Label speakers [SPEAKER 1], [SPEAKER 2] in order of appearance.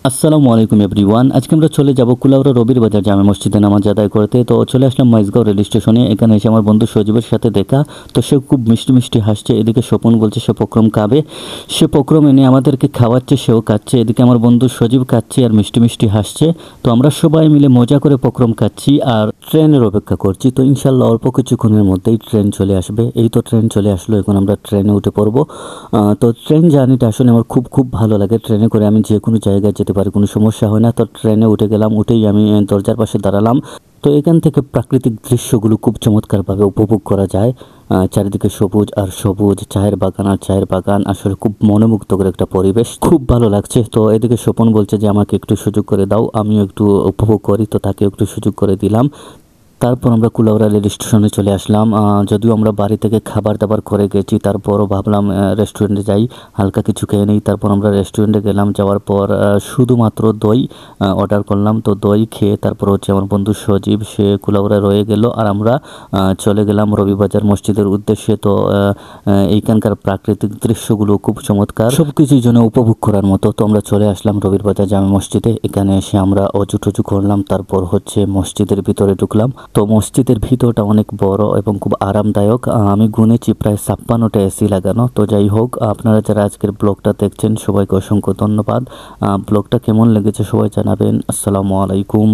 [SPEAKER 1] আসসালামু আলাইকুম এভরিওয়ান। আজকে আমরা চলে যাব কুলাউড়া রবির বাজার জামে মসজিদে নামাজ আদায় করতে। তো চলে আসলাম মাইজগাঁও রেল স্টেশনে। এখানে এসে আমার বন্ধু সজীবের সাথে দেখা। তো সে খুব মিষ্টি মিষ্টি হাসছে। এদিকে স্বপন বলছে সে পক্রম খাবে। সে পক্রম এনে আমাদেরকে খাওয়াচ্ছে, সেও খাচ্ছে। এদিকে আমার বন্ধু সজীব খাচ্ছে আর মিষ্টি মিষ্টি হাসছে। তো আমরা সবাই মিলে মজা করে পক্রম খাচ্ছি আর ট্রেনের অপেক্ষা করছি। তো ইনশাল্লাহ অল্প কিছুক্ষণের মধ্যেই ট্রেন চলে আসবে। এই তো ট্রেন চলে আসলো, এখন আমরা ট্রেনে উঠে পড়বো। তো ট্রেন জার্নিটা আসলে আমার খুব খুব ভালো লাগে। ট্রেনে করে আমি যে কোনো জায়গায় যেতে পারি, কোনো সমস্যা হয় না। তো ট্রেনে উঠে গেলাম, উঠেই আমি দরজার পাশে দাঁড়ালাম। তো এখান থেকে প্রাকৃতিক দৃশ্যগুলো খুব চমৎকারভাবে উপভোগ করা যায়। চারিদিকে সবুজ আর সবুজ, চায়ের বাগান আর চায়ের বাগান। আসলে খুব মনোমুগ্ধকর একটা পরিবেশ, খুব ভালো লাগছে। তো এদিকে স্বপন বলছে যে আমাকে একটু সুযোগ করে দাও, আমিও একটু উপভোগ করি। তো তাকে একটু সুযোগ করে দিলাম। তারপর আমরা কুলাউড়া রেল স্টেশনে চলে আসলাম। যদিও আমরা বাড়ি থেকে খাবার দাবার করে গেছি, তারপরও ভাবলাম রেস্টুরেন্টে যাই, হালকা কিছু খেয়ে নিই। তারপর আমরা রেস্টুরেন্টে গেলাম। যাওয়ার পর শুধুমাত্র দই অর্ডার করলাম। তো দই খেয়ে তারপর হচ্ছে আমার বন্ধু সজীব, সে কুলাউড়া রয়ে গেল আর আমরা চলে গেলাম রবিবাজার মসজিদের উদ্দেশ্যে। তো এইখানকার প্রাকৃতিক দৃশ্যগুলো খুব চমৎকার, সব কিছুর জন্য উপভোগ করার মতো। তো আমরা চলে আসলাম রবিবাজার জামে মসজিদে। এখানে এসে আমরা অজু টজু করলাম, তারপর হচ্ছে মসজিদের ভিতরে ঢুকলাম। তো মসজিদের ভিতরটা অনেক বড় এবং খুব আরামদায়ক। আমি গুনেছি প্রায় 56টা এসি লাগানো। তো যাই হোক, আপনারা যারা আজকের ব্লগটা দেখছেন সবাইকে অসংখ্য ধন্যবাদ। ব্লগটা কেমন লেগেছে সবাই জানাবেন। আসসালামু আলাইকুম।